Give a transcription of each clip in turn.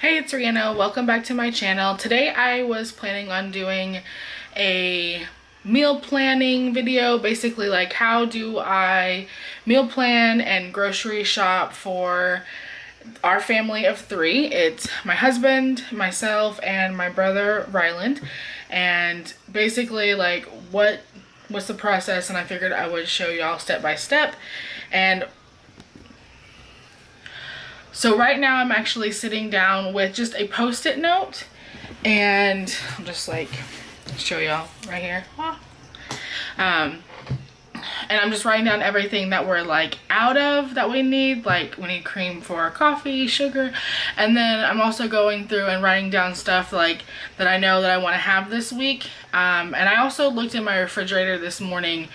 Hey, it's Rihanna. Welcome back to my channel. Today I was planning on doing a meal planning video, basically like how do I meal plan and grocery shop for our family of three. It's my husband, myself, and my brother Ryland, and basically like what's the process, and I figured I would show y'all step by step. And so right now I'm actually sitting down with just a post-it note, and I'll just like show y'all right here. And I'm just writing down everything that we're like out of that we need. Like we need cream for our coffee, sugar, and then I'm also going through and writing down stuff like that I know that I want to have this week. And I also looked in my refrigerator this morning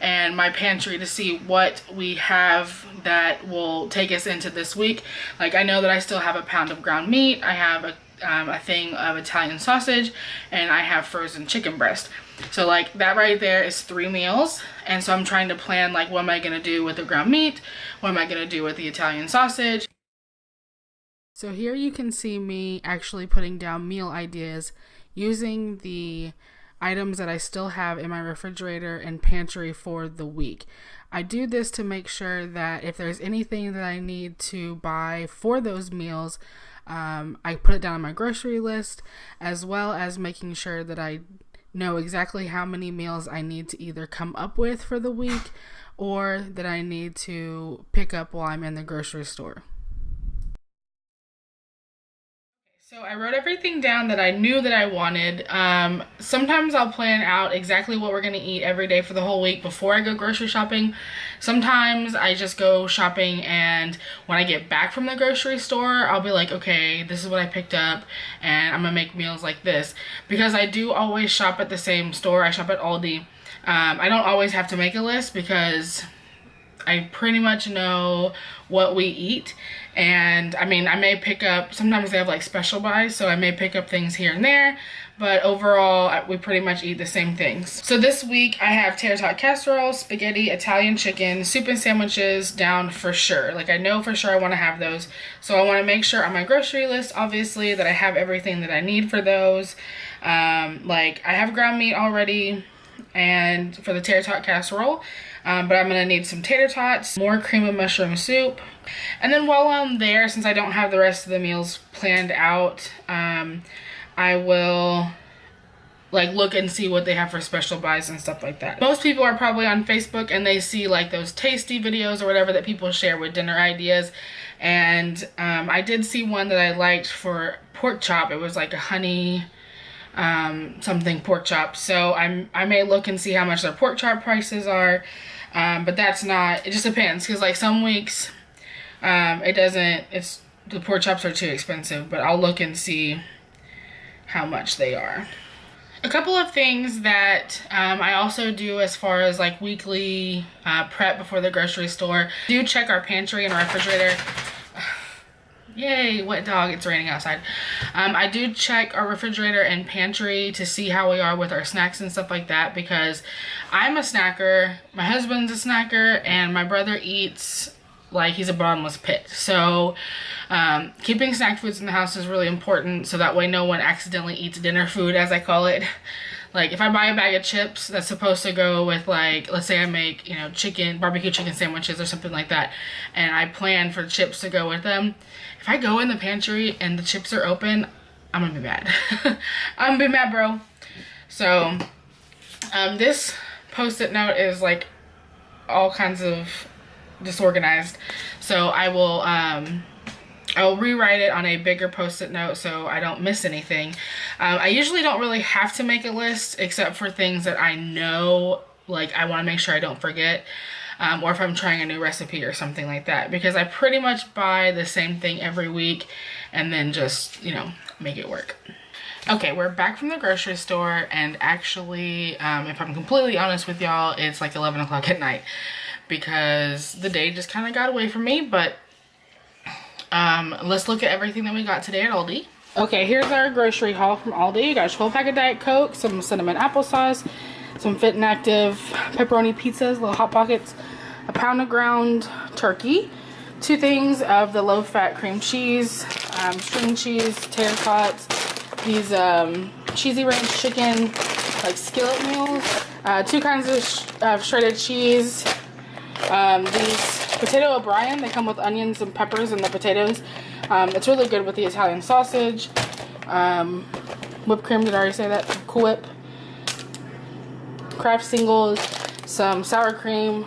and my pantry to see what we have that will take us into this week. Like I know that I still have a pound of ground meat, I have a thing of Italian sausage, and I have frozen chicken breast. So like that right there is 3 meals. And so I'm trying to plan like what am I gonna do with the ground meat, what am I gonna do with the Italian sausage. So here you can see me actually putting down meal ideas using the items that I still have in my refrigerator and pantry for the week. I do this to make sure that if there's anything that I need to buy for those meals, I put it down on my grocery list, as well as making sure that I know exactly how many meals I need to either come up with for the week or that I need to pick up while I'm in the grocery store. So I wrote everything down that I knew that I wanted. Sometimes I'll plan out exactly what we're going to eat every day for the whole week before I go grocery shopping. Sometimes I just go shopping, and when I get back from the grocery store, I'll be like, okay, this is what I picked up and I'm going to make meals like this. Because I do always shop at the same store. I shop at Aldi. I don't always have to make a list because I pretty much know what we eat. And I mean, I may pick up, sometimes they have like special buys, so I may pick up things here and there, but overall we pretty much eat the same things. So this week I have tater tot casserole, spaghetti, Italian chicken, soup and sandwiches down for sure. Like I know for sure I want to have those. So I want to make sure on my grocery list, obviously, that I have everything that I need for those. Like I have ground meat already, and for the tater tot casserole, but I'm gonna need some tater tots, more cream of mushroom soup. And then while I'm there, since I don't have the rest of the meals planned out, I will like look and see what they have for special buys and stuff like that. Most people are probably on Facebook and they see like those tasty videos or whatever that people share with dinner ideas. And I did see one that I liked for pork chop. It was like a honey something pork chop. So I may look and see how much their pork chop prices are. But that's not, it just depends, because like some weeks the pork chops are too expensive, but I'll look and see how much they are. A couple of things that I also do as far as like weekly prep before the grocery store. Do check our pantry and our refrigerator. Yay, wet dog, it's raining outside. I do check our refrigerator and pantry to see how we are with our snacks and stuff like that, because I'm a snacker, my husband's a snacker, and my brother eats like he's a bottomless pit. So keeping snack foods in the house is really important, so that way no one accidentally eats dinner food, as I call it. Like if I buy a bag of chips that's supposed to go with, like, let's say I make, you know, barbecue chicken sandwiches or something like that, and I plan for chips to go with them. If I go in the pantry and the chips are open, I'm gonna be mad. I'm gonna be mad, bro. So this post-it note is like all kinds of disorganized. So I will rewrite it on a bigger post-it note so I don't miss anything. I usually don't really have to make a list except for things that I know, like I want to make sure I don't forget, or if I'm trying a new recipe or something like that, because I pretty much buy the same thing every week and then just, you know, make it work. Okay, we're back from the grocery store, and actually, if I'm completely honest with y'all, it's like 11 o'clock at night because the day just kind of got away from me, but let's look at everything that we got today at Aldi. Okay, here's our grocery haul from Aldi. You got a 12-pack of Diet Coke, some cinnamon applesauce, some Fit and Active pepperoni pizzas, little Hot Pockets, a pound of ground turkey, 2 things of the low-fat cream cheese, string cheese, tater tots, these cheesy ranch chicken, like skillet meals, 2 kinds of shredded cheese, these potato O'Brien. They come with onions and peppers and the potatoes. It's really good with the Italian sausage. Whipped cream, did I already say that? Cool Whip. Kraft singles, some sour cream,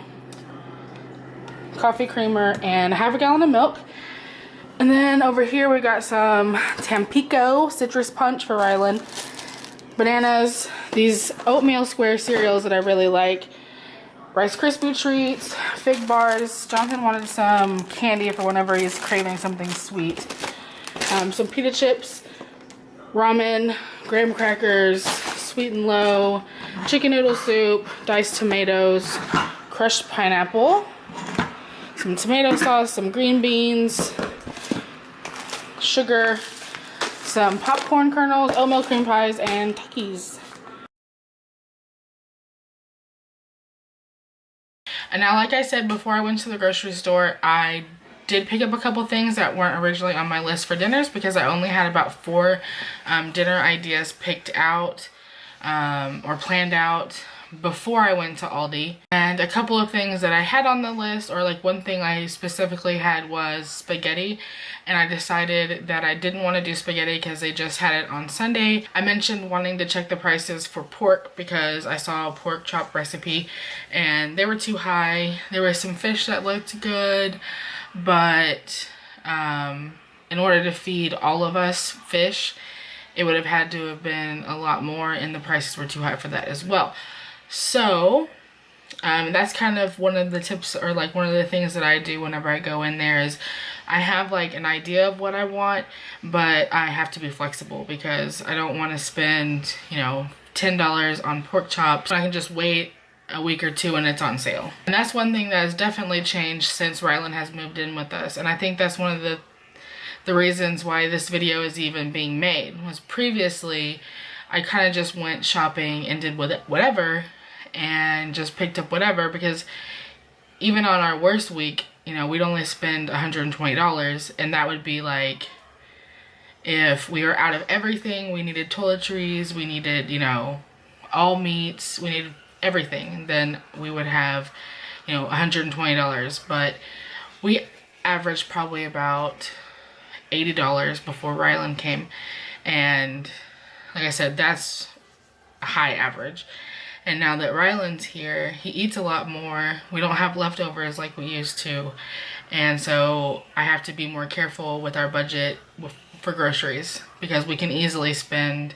coffee creamer, and 1/2 gallon of milk. And then over here we got some Tampico citrus punch for Rylan, bananas, these oatmeal square cereals that I really like, Rice Krispie treats, fig bars. Jonathan wanted some candy for whenever he's craving something sweet. Some pita chips, ramen, graham crackers, sweet and low, chicken noodle soup, diced tomatoes, crushed pineapple, some tomato sauce, some green beans, sugar, some popcorn kernels, oatmeal cream pies, and Takis. And now, like I said before I went to the grocery store, I did pick up a couple things that weren't originally on my list for dinners because I only had about 4 dinner ideas picked out or planned out before I went to Aldi. And a couple of things that I had on the list, or like one thing I specifically had, was spaghetti, and I decided that I didn't want to do spaghetti because they just had it on Sunday. I mentioned wanting to check the prices for pork because I saw a pork chop recipe and they were too high. There was some fish that looked good, but in order to feed all of us fish, it would have had to have been a lot more, and the prices were too high for that as well. So that's kind of one of the tips, or like one of the things that I do whenever I go in there, is I have like an idea of what I want, but I have to be flexible because I don't want to spend, you know, $10 on pork chops. I can just wait a week or 2 and it's on sale. And that's one thing that has definitely changed since Rylan has moved in with us. And I think that's one of the reasons why this video is even being made. Was previously I kind of just went shopping and did whatever and just picked up whatever, because even on our worst week, you know, we'd only spend $120, and that would be like if we were out of everything. We needed toiletries, we needed, you know, all meats, we needed everything, then we would have, you know, $120. But we averaged probably about $80 before Rylan came, and like I said, that's a high average. And now that Rylan's here, he eats a lot more. We don't have leftovers like we used to, and so I have to be more careful with our budget for groceries, because we can easily spend,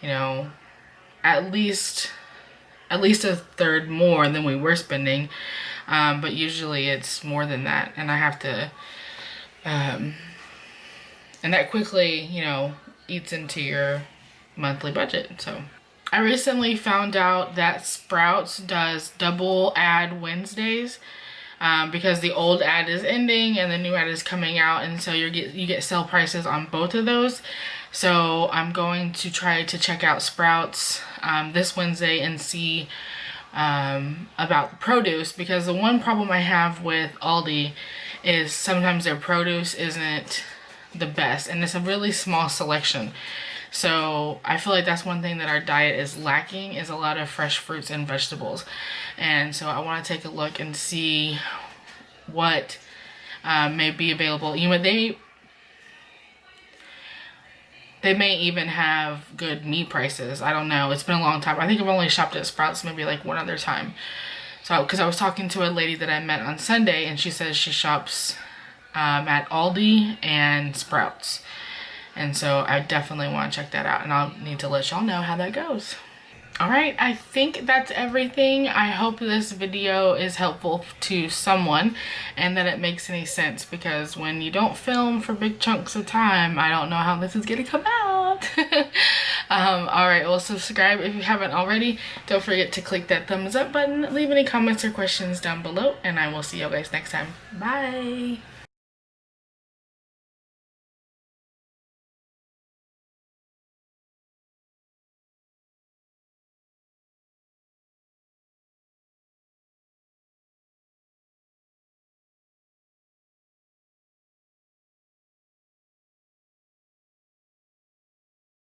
you know, at least a third more than we were spending, but usually it's more than that, and I have to and that quickly, you know, eats into your monthly budget. So I recently found out that Sprouts does double ad Wednesdays, because the old ad is ending and the new ad is coming out, and so you get sale prices on both of those. So I'm going to try to check out Sprouts this Wednesday and see about produce, because the one problem I have with Aldi is sometimes their produce isn't the best, and it's a really small selection. So I feel like that's one thing that our diet is lacking, is a lot of fresh fruits and vegetables. And so I want to take a look and see what may be available. You know, they may even have good meat prices. I don't know. It's been a long time. I think I've only shopped at Sprouts maybe like one other time. So, because I was talking to a lady that I met on Sunday, and she says she shops at Aldi and Sprouts. And so I definitely want to check that out, and I'll need to let y'all know how that goes. Alright, I think that's everything. I hope this video is helpful to someone and that it makes any sense, because when you don't film for big chunks of time, I don't know how this is going to come out. Alright, well, subscribe if you haven't already. Don't forget to click that thumbs up button. Leave any comments or questions down below, and I will see you guys next time. Bye!